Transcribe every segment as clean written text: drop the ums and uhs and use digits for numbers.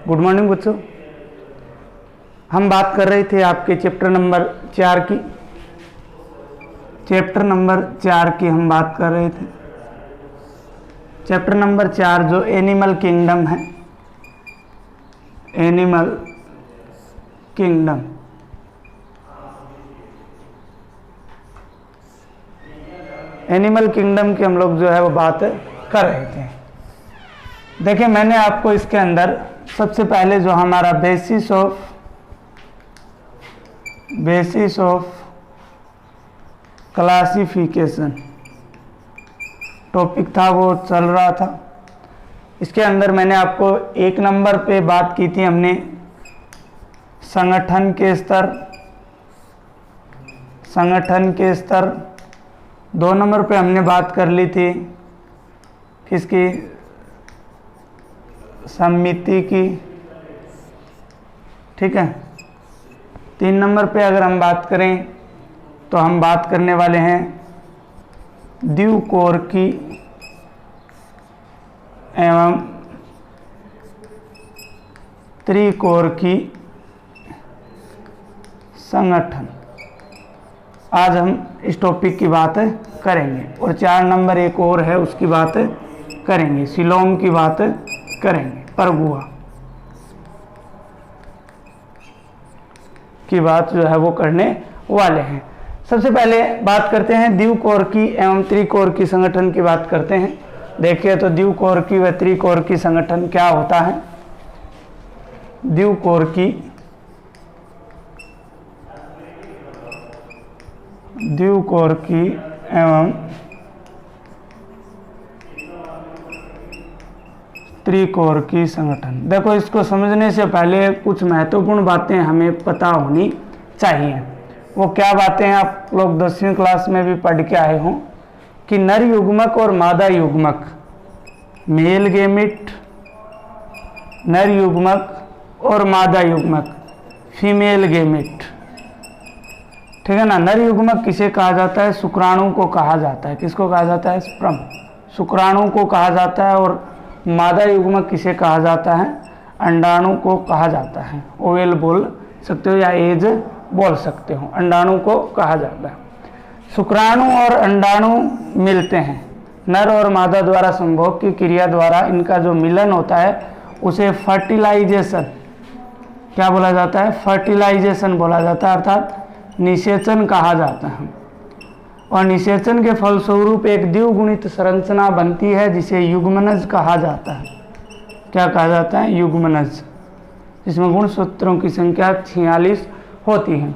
Good morning बच्चों। हम बात कर रहे थे आपके चैप्टर नंबर 4 की। चैप्टर नंबर 4 की हम बात कर रहे थे। चैप्टर नंबर 4 जो एनिमल किंगडम है, एनिमल किंगडम। एनिमल किंगडम की हम लोग जो है वो बात कर रहे थे। देखिए, मैंने आपको इसके अंदर सबसे पहले जो हमारा बेसिस ऑफ क्लासिफिकेशन टॉपिक था वो चल रहा था। इसके अंदर मैंने आपको 1 नंबर पे बात की थी हमने संगठन के स्तर। 2 नंबर पे हमने बात कर ली थी किसकी, समिति की, ठीक है। 3 नंबर पे अगर हम बात करें तो हम बात करने वाले हैं द्विकोरकी एवं त्रिकोरकी संगठन। आज हम इस टॉपिक की बात करेंगे। और 4 नंबर एक और है, उसकी बात करेंगे, सिलोम की बात करेंगे, परगुआ की बात जो है वो करने वाले हैं। सबसे पहले बात करते हैं द्विकोरकी एवं त्रिकोरकी संगठन की बात करते हैं। देखिए तो द्विकोरकी व त्रिकोरकी संगठन क्या होता है। द्विकोरकी एवं त्रिकोरकी संगठन। देखो, इसको समझने से पहले कुछ महत्वपूर्ण बातें हमें पता होनी चाहिए। वो क्या बातें हैं, आप लोग 10वीं क्लास में भी पढ़ के आए हों कि नर युग्मक और मादा युग्मक, मेल गेमिट नर युग्मक और मादा युग्मक फीमेल गेमिट, ठीक है ना। नर युग्मक किसे कहा जाता है, शुक्राणु को कहा जाता है। किसको कहा जाता है, स्पर्म, शुक्राणु को कहा जाता है। और मादा युग्मक किसे कहा जाता है, अंडाणु को कहा जाता है। ओवेल बोल सकते हो या एज बोल सकते हो, अंडाणु को कहा जाता है। शुक्राणु और अंडाणु मिलते हैं, नर और मादा द्वारा संभोग की क्रिया द्वारा इनका जो मिलन होता है उसे फर्टिलाइजेशन क्या बोला जाता है, फर्टिलाइजेशन बोला जाता है, अर्थात निषेचन कहा जाता है। और निषेचन के फलस्वरूप एक द्विगुणित संरचना बनती है जिसे युग्मनज कहा जाता है। क्या कहा जाता है, युग्मनज, जिसमें गुणसूत्रों की संख्या 46 होती है।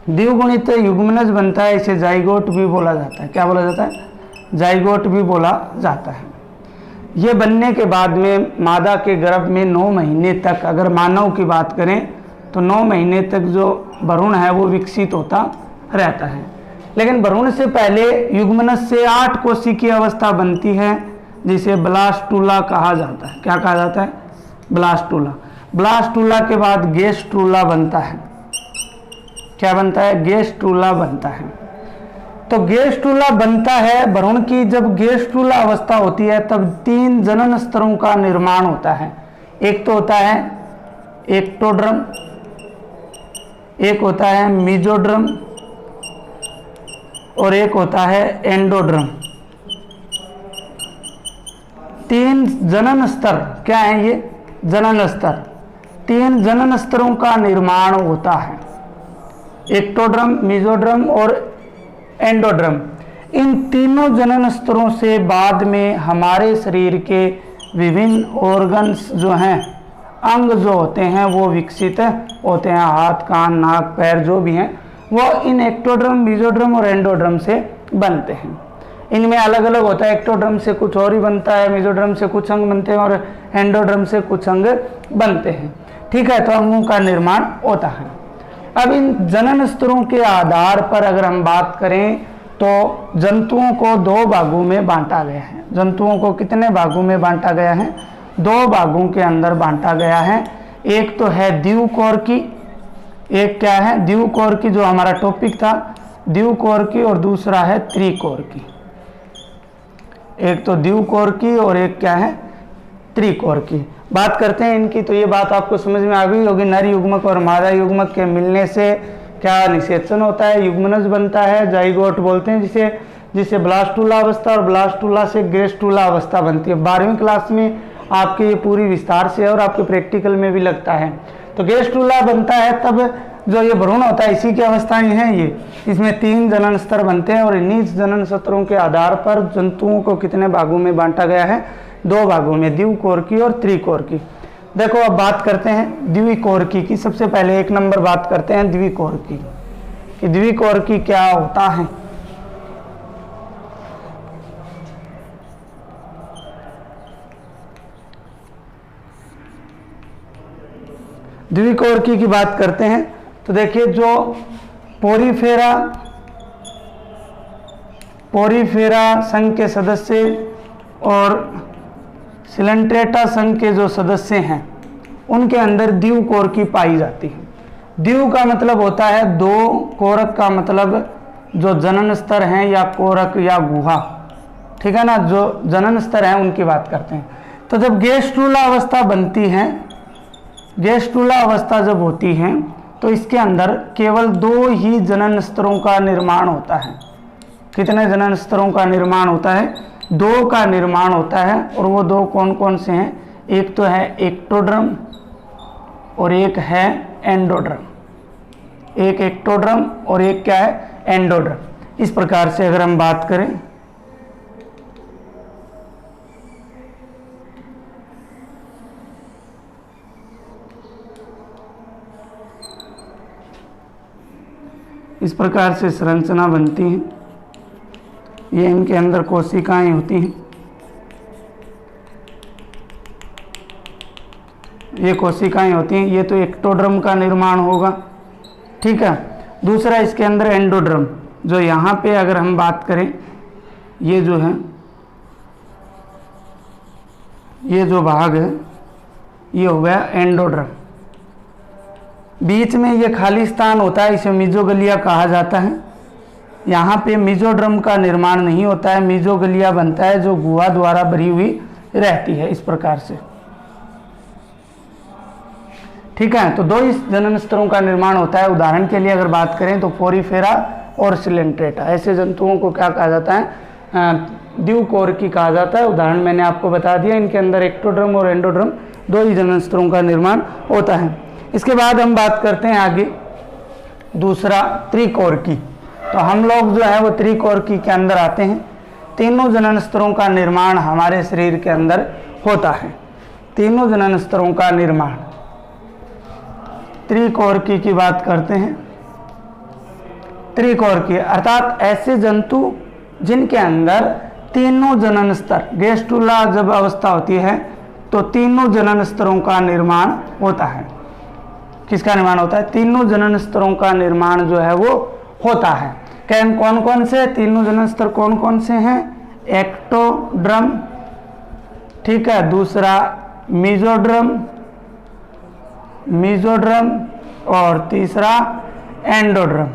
द्विगुणित युग्मनज बनता है, इसे जाइगोट भी बोला जाता है। क्या बोला जाता है, जाइगोट भी बोला जाता है। ये बनने के बाद में मादा के गर्भ में 9 महीने तक, अगर मानव की बात करें तो 9 महीने तक जो भ्रूण है वो विकसित होता रहता है। लेकिन भ्रूण से पहले युग्मनज से 8 कोशिकीय अवस्था बनती है जिसे ब्लास्टूला कहा जाता है। क्या कहा जाता है, ब्लास्टूला। ब्लास्टूला के बाद गेस्ट्रूला बनता है। क्या बनता है, गेस्ट्रूला बनता है। तो गेस्ट्रूला बनता है, भ्रूण की जब गेस्ट्रूला अवस्था होती है तब 3 जनन स्तरों का निर्माण होता है। एक तो होता है एक्टोड्रम, एक होता है मीजोड्रम और एक होता है एंडोड्रम। 3 जनन स्तर क्या है, ये जनन स्तर। 3 जनन स्तरों का निर्माण होता है, एक्टोड्रम, मीजोड्रम और एंडोड्रम। इन तीनों जनन स्तरों से बाद में हमारे शरीर के विभिन्न ऑर्गन्स जो हैं, अंग जो होते हैं वो विकसित होते हैं। हाथ, कान, नाक, पैर जो भी हैं वो इन एक्टोड्रम, मीजोड्रम और एंडोड्रम से बनते हैं। इनमें अलग अलग होता है, एक्टोड्रम से कुछ और ही बनता है, मीजोड्रम से कुछ अंग बनते हैं और एंडोड्रम से कुछ अंग बनते हैं, ठीक है। तो अंगों का निर्माण होता है। अब इन जनन स्तरों के आधार पर अगर हम बात करें तो जंतुओं को 2 भागों में बांटा गया है। जंतुओं को कितने भागों में बांटा गया है, 2 भागों के अंदर बांटा गया है। एक तो है द्विकोरकी, एक क्या है, द्विकोरकी जो हमारा टॉपिक था द्विकोरकी, और दूसरा है त्रिकोरकी। एक तो द्विकोरकी और एक क्या है, त्रिकोरकी। बात करते हैं इनकी, तो ये बात आपको समझ में आ गई होगी। नर युग्मक और मादा युग्मक के मिलने से क्या निषेचन होता है, युग्मनज बनता है, जाइगोट बोलते हैं जिसे ब्लास्टुला अवस्था और ब्लास्टुला से गेस्टुला अवस्था बनती है। 12वीं क्लास में आपके ये पूरी विस्तार से और आपके प्रैक्टिकल में भी लगता है। तो गेस्टुला बनता है तब जो ये भ्रूण होता है, इसी की अवस्थाएं हैं ये। इसमें 3 जनन स्तर बनते हैं और इन्हीं जनन स्तरों के आधार पर जंतुओं को कितने भागों में बांटा गया है, 2 भागों में, द्विकोरकी और त्रिकोरकी। देखो अब बात करते हैं द्विकोरकी की। सबसे पहले 1 नंबर बात करते हैं द्विकोरकी कि द्विकोरकी क्या होता है। द्विकोरकी की बात करते हैं तो देखिए जो पोरीफेरा संघ के सदस्य और सिलेंट्रेटा संघ के जो सदस्य हैं उनके अंदर द्विकोरकी पाई जाती है। द्विव का मतलब होता है 2, कोरक का मतलब जो जनन स्तर हैं या कोरक या गुहा, ठीक है ना, जो जनन स्तर हैं उनकी बात करते हैं। तो जब गेस्ट्रुला अवस्था बनती है, गेस्ट्रुला अवस्था जब होती है तो इसके अंदर केवल 2 ही जनन स्तरों का निर्माण होता है। कितने जनन स्तरों का निर्माण होता है? 2 का निर्माण होता है। और वो 2 कौन कौन से हैं? एक तो है एक्टोड्रम और एक है एंडोड्रम। एक एक्टोड्रम और एक क्या है? एंडोड्रम। इस प्रकार से अगर हम बात करें इस प्रकार से संरचना बनती है। ये इनके अंदर कोशिकाएं होती हैं। ये कोशिकाएं होती हैं। ये तो एक्टोड्रम का निर्माण होगा, ठीक है। दूसरा इसके अंदर एंडोड्रम, जो यहाँ पे अगर हम बात करें, ये जो है, ये जो भाग है ये हो गया एंडोड्रम। बीच में ये खाली स्थान होता है, इसे मीजोगलिया कहा जाता है। यहाँ पे मीजोड्रम का निर्माण नहीं होता है, मीजोगलिया बनता है जो गुहा द्वारा भरी हुई रहती है, इस प्रकार से, ठीक है। तो 2 इस जनन स्तरों का निर्माण होता है। उदाहरण के लिए अगर बात करें तो पोरीफेरा और सिलेंट्रेटा, ऐसे जंतुओं को क्या कहा जाता है? द्विकोरकी कहा जाता है। उदाहरण मैंने आपको बता दिया। इनके अंदर एक्टोड्रम और एंडोड्रम 2 ही जनन स्तरों का निर्माण होता है। इसके बाद हम बात करते हैं आगे दूसरा त्रिकोरकी। तो हम लोग जो है वो त्रिकोरकी के अंदर आते हैं। 3 जनन स्तरों का निर्माण हमारे शरीर के अंदर होता है। 3 जनन स्तरों का निर्माण त्रिकोरकी की बात करते हैं। त्रिकोरकी अर्थात ऐसे जंतु जिनके अंदर 3 जनन स्तर, गेस्टुला जब अवस्था होती है तो 3 जनन स्तरों का निर्माण होता है। किसका निर्माण होता है? 3 जनन स्तरों का निर्माण जो है वो होता है। कौन कौन से 3 जनन स्तर कौन कौन से हैं? एक्टोड्रम, ठीक है, दूसरा मीजोड्रम और तीसरा एंडोड्रम।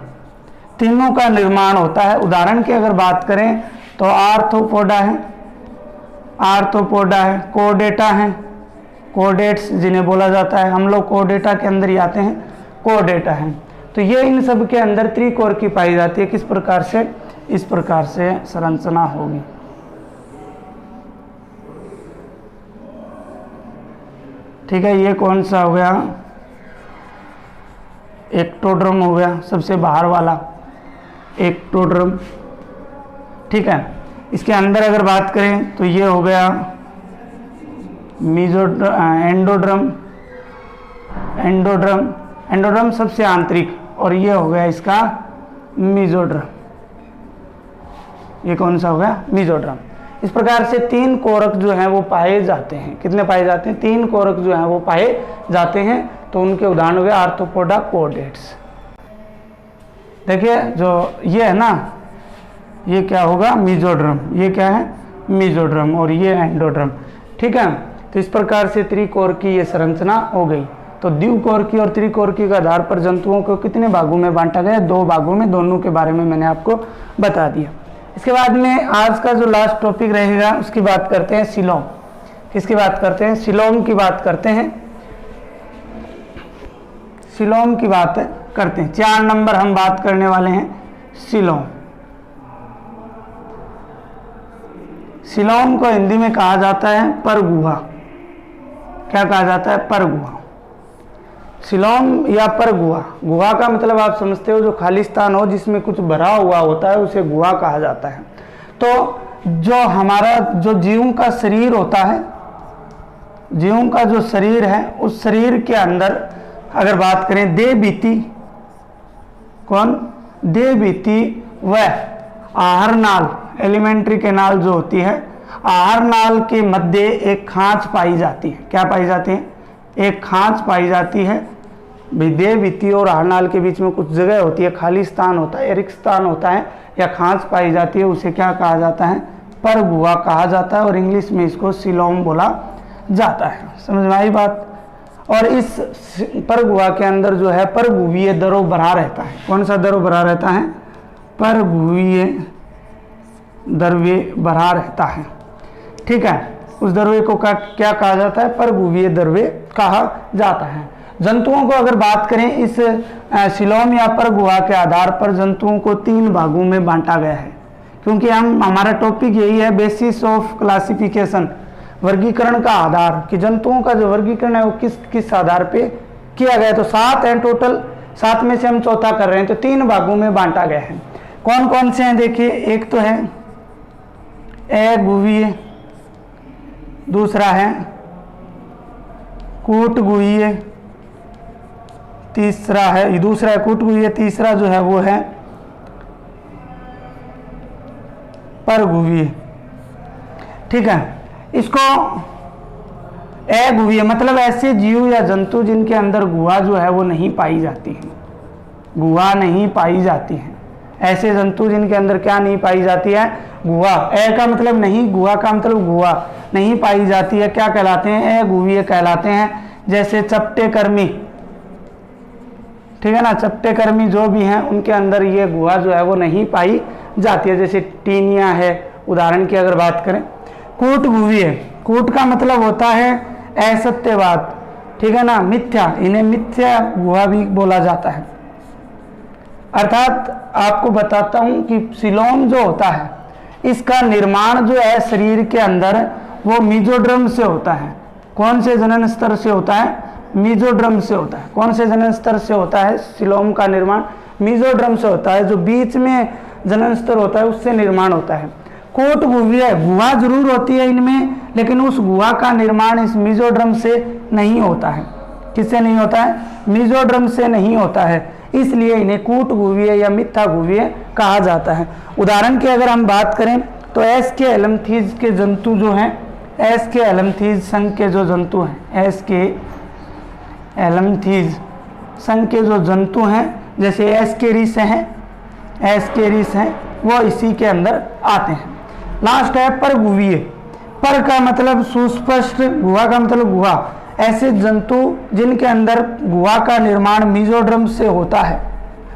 तीनों का निर्माण होता है। उदाहरण की अगर बात करें तो आर्थ्रोपोडा है, कोडेटा है, कोडेट्स जिन्हें बोला जाता है, हम लोग कोडेटा के अंदर ही आते हैं, कोडेटा है। तो ये इन सब के अंदर त्रिकोरकी पाई जाती है। किस प्रकार से? इस प्रकार से संरचना होगी, ठीक है। ये कौन सा हो गया? एक्टोड्रम हो गया, सबसे बाहर वाला एक्टोड्रम, ठीक है। इसके अंदर अगर बात करें तो ये हो गया एंडोड्रम सबसे आंतरिक, और ये हो गया इसका मीजोड्रम। ये कौन सा हो गया? मीजोड्रम। इस प्रकार से 3 कोरक जो हैं वो पाए जाते हैं। कितने पाए जाते हैं? 3 कोरक जो हैं वो पाए जाते हैं। तो उनके उदाहरण हो गए आर्थ्रोपोडा, कोडेट्स। देखिए जो ये है ना, ये क्या होगा? मीजोड्रम। ये क्या है? मीजोड्रम। और ये एंडोड्रम, ठीक है। तो इस प्रकार से त्रिकोरकी ये संरचना हो गई। तो द्विकोरकी और त्रिकोरकी के आधार पर जंतुओं को कितने भागों में बांटा गया? 2 भागों में। दोनों के बारे में मैंने आपको बता दिया। इसके बाद में आज का जो लास्ट टॉपिक रहेगा उसकी बात करते हैं सीलोम। किसकी बात करते हैं? सिलोम की बात करते हैं। सिलोम की बात करते हैं। 4 नंबर हम बात करने वाले हैं सिलोम। सिलोम को हिंदी में कहा जाता है परगुहा। क्या कहा जाता है? परगुहा। सिलोम या परगुहा, गुहा का मतलब आप समझते हो जो खाली स्थान हो जिसमें कुछ भरा हुआ होता है उसे गुहा कहा जाता है। तो जो हमारा जो जीवों का शरीर होता है, जीवों का जो शरीर है उस शरीर के अंदर अगर बात करें देह बीती, कौन? देह बीती व आहार नाल, एलिमेंट्री कैनाल जो होती है, आहार नाल के मध्य एक खांच पाई जाती है। क्या पाई जाती है? एक खांच पाई जाती है। देह बीती और आहार नाल के बीच में कुछ जगह होती है, खाली स्थान होता है, रिक्त स्थान होता है या खांच पाई जाती है, उसे क्या कहा जाता है? परगुहा कहा जाता है और इंग्लिश में इसको सिलोम बोला जाता है। समझ में आई बात? और इस परगुहा के अंदर जो है परगुवीय दरो भरा रहता है। कौन सा दरो भरा रहता है? परगुवीय द्रव्य भरा रहता है। ठीक है, उस द्रव्य को क्या कहा जाता है? परगुवीय द्रव्य कहा जाता है। जंतुओं को अगर बात करें इस सिलोम या परगुहा के आधार पर जंतुओं को 3 भागों में बांटा गया है, क्योंकि हमारा टॉपिक यही है बेसिस ऑफ क्लासिफिकेशन, वर्गीकरण का आधार, कि जंतुओं का जो वर्गीकरण है वो किस किस आधार पे किया गया है। तो 7 हैं टोटल, 7 में से हम चौथा कर रहे हैं, तो 3 भागों में बांटा गया है। कौन कौन से हैं देखिए, एक तो है अगुवीय, दूसरा है कूटगुहीय, तीसरा है कूटगुहीय, तीसरा जो है वो है परगुवीय। ठीक है, इसको अगुवीय मतलब ऐसे जीव या जंतु जिनके अंदर गुहा जो है वो नहीं पाई जाती है, गुहा नहीं पाई जाती है। ऐसे जंतु जिनके अंदर क्या नहीं पाई जाती है? गुहा। ए का मतलब नहीं, गुहा का मतलब गुहा नहीं पाई जाती है, क्या कहलाते हैं? अगुवीय कहलाते हैं। जैसे चपटे कर्मी, ठीक है ना, चपटे कर्मी जो भी हैं उनके अंदर ये गुहा जो है वो नहीं पाई जाती है। जैसे टीनिया है उदाहरण की अगर बात करें। कूटगुहीय, कूट का मतलब होता है असत्यवाद, ठीक है ना, मिथ्या, इन्हें मिथ्या गुहा भी बोला जाता है। अर्थात आपको बताता हूं कि सिलोम जो होता है इसका निर्माण जो है शरीर के अंदर वो मीजोड्रम से होता है। कौन से जनन स्तर से होता है? मीजोड्रम से होता है। कौन से जनन स्तर से होता है? सिलोम का निर्माण मीजोड्रम से होता है, जो बीच में जनन स्तर होता है उससे निर्माण होता है। कूटगुहीय, गुहा जरूर होती है इनमें, लेकिन उस गुहा का निर्माण इस मीजोड्रम से नहीं होता है। किससे नहीं होता है? मीजोड्रम से नहीं होता है, इसलिए इन्हें कूटगुहीय या मिथ्यागुहीय कहा जाता है। उदाहरण की अगर हम बात करें तो एस के एलमथीज के जंतु जो हैं, एस के एलमथीज संघ के जो जंतु हैं, एस के एलमथीज संघ के जो जंतु हैं, जैसे एस्केरिस हैं, एस्केरिस हैं, वो इसी के अंदर आते हैं। लास्ट है परगुवीय। पर का मतलब सुस्पष्ट, गुहा का मतलब गुहा। ऐसे जंतु जिनके अंदर गुहा का निर्माण मीजोड्रम से होता है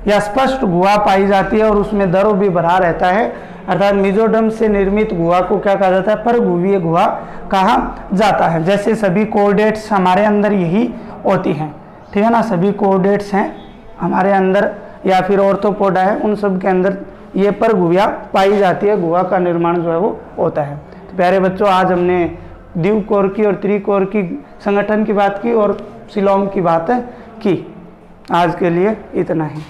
या स्पष्ट गुहा पाई जाती है और उसमें दरो भी भरा रहता है, अर्थात मीजोड्रम से निर्मित गुहा को क्या कहा जाता है? परगुवीय गुहा कहा जाता है। जैसे सभी कोर्डेट्स हमारे अंदर यही होती हैं, ठीक है ना, सभी कोर्डेट्स हैं हमारे अंदर या फिर ऑर्थोपोडा है, उन सब के अंदर ये परगुहा पाई जाती है, गुहा का निर्माण जो है वो होता है। तो प्यारे बच्चों, आज हमने द्विकोरकी और त्रिकोरकी संगठन की बात की और सिलोम की बात की। आज के लिए इतना ही।